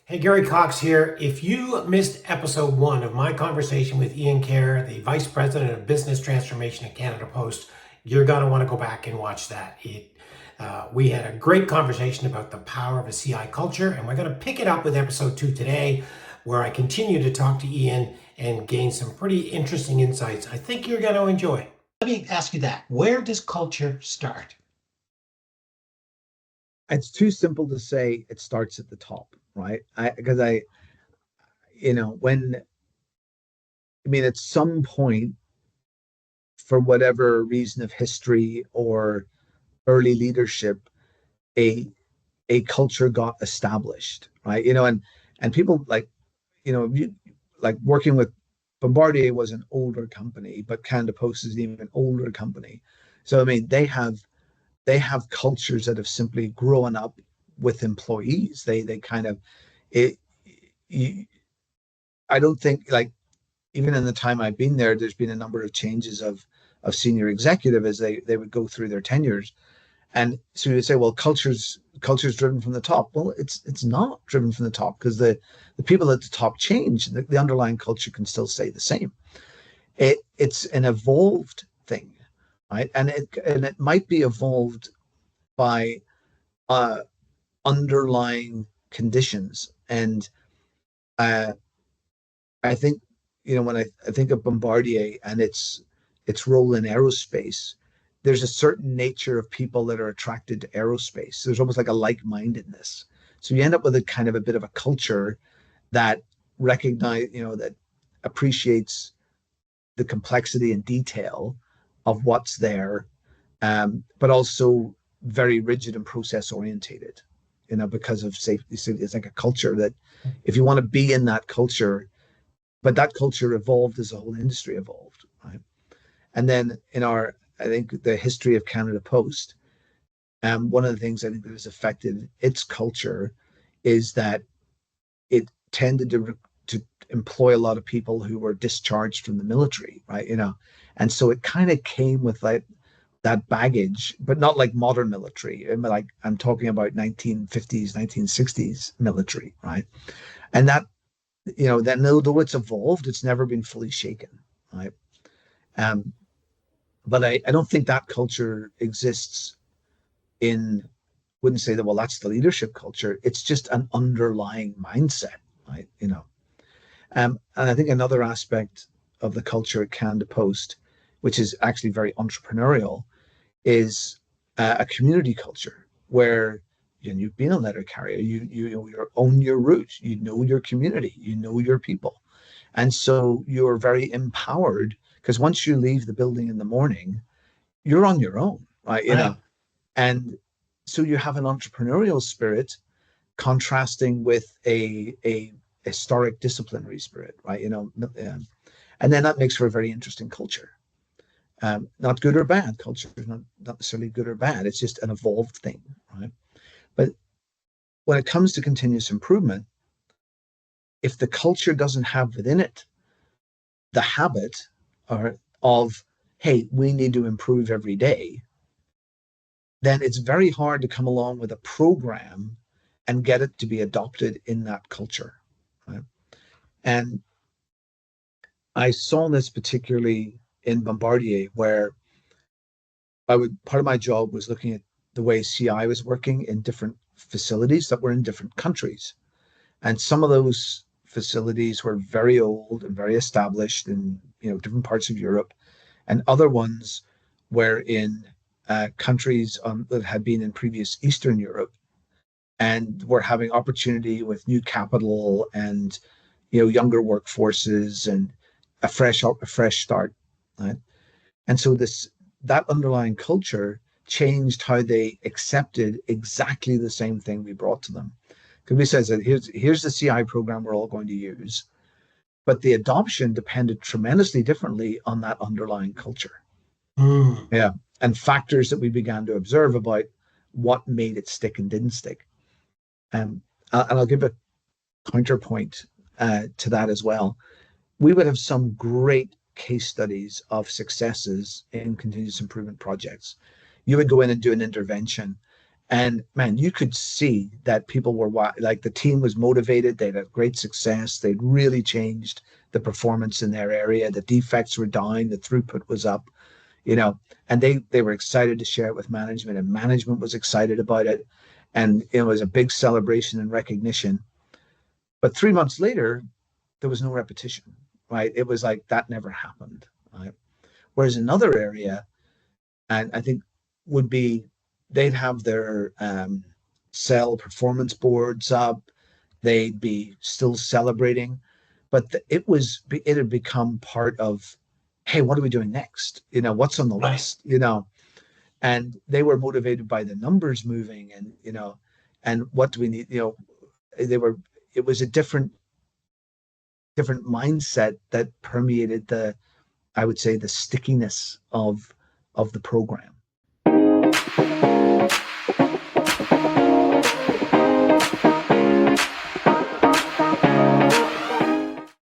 Hey, Gary Cox here. If you missed episode 1 of my conversation with Ian Kerr, the Vice President of Business Transformation at Canada Post, you're going to want to go back and watch that. We had a great conversation about the power of a CI culture, and we're going to pick it up with episode 2 today, where I continue to talk to Ian and gain some pretty interesting insights I think you're going to enjoy. Let me ask you that. Where does culture start? It's too simple to say it starts at the top, right? At some point, for whatever reason of history or early leadership, a a culture got established, right? And people like working with Bombardier was an older company, but Canada Post is an even older company. So they have cultures that have simply grown up with employees. They kind of it. You, I don't think, like, even in the time I've been there, there's been a number of changes of senior executive as they would go through their tenures. And so you say, well, culture's driven from the top. Well, it's not driven from the top, because the people at the top change. The underlying culture can still stay the same. It's an evolved thing, right? And it might be evolved by uh, underlying conditions. And uh, I think, when I think of Bombardier and its role in aerospace, there's a certain nature of people that are attracted to aerospace. There's almost like a like-mindedness. So you end up with a kind of a bit of a culture that that appreciates the complexity and detail of what's there, but also very rigid and process orientated, because of safety. So it's like a culture that, if you want to be in that culture, but that culture evolved as the whole industry evolved, right? And then I think the history of Canada Post, one of the things I think that has affected its culture is that it tended to employ a lot of people who were discharged from the military, right? And so it kind of came with like that baggage, but not like modern military. Like, I'm talking about 1950s, 1960s military, right? And then though it's evolved, it's never been fully shaken, right? Um, but I don't think that culture exists in, wouldn't say that, well, that's the leadership culture. It's just an underlying mindset, right? And I think another aspect of the culture at Canada Post, which is actually very entrepreneurial, is a community culture where, you've been a letter carrier, you own your route, you know your community, you know your people, and so you're very empowered, because once you leave the building in the morning, you're on your own, right? Right. And so you have an entrepreneurial spirit contrasting with a historic disciplinary spirit, right? And then that makes for a very interesting culture. Not good or bad. Culture is not necessarily good or bad. It's just an evolved thing, right? But when it comes to continuous improvement, if the culture doesn't have within it the habit of, hey, we need to improve every day, then it's very hard to come along with a program and get it to be adopted in that culture, right? And I saw this particularly in Bombardier, where part of my job was looking at the way CI was working in different facilities that were in different countries. And some of those facilities were very old and very established in different parts of Europe, and other ones were in countries that had been in previous Eastern Europe, and were having opportunity with new capital and younger workforces and a fresh start, right? And so that underlying culture changed how they accepted exactly the same thing we brought to them. Because we said that here's the CI program we're all going to use, but the adoption depended tremendously differently on that underlying culture. Mm. Yeah, and factors that we began to observe about what made it stick and didn't stick. And I'll give a counterpoint to that as well. We would have some great case studies of successes in continuous improvement projects. You would go in and do an intervention, And man, you could see that people were like the team was motivated. They'd had great success. They'd really changed the performance in their area. The defects were down. The throughput was up, you know, and they were excited to share it with management, and management was excited about it. And it was a big celebration and recognition. But 3 months later, there was no repetition, right? It was like that never happened, right? Whereas another area, and I think would be they'd have their cell performance boards up, they'd be still celebrating, but it had become part of, hey, what are we doing next? You know, what's on the Right. list? You know, and they were motivated by the numbers moving, and you know, and what do we need? You know, they were. It was a different mindset that permeated the, I would say, the stickiness of the program.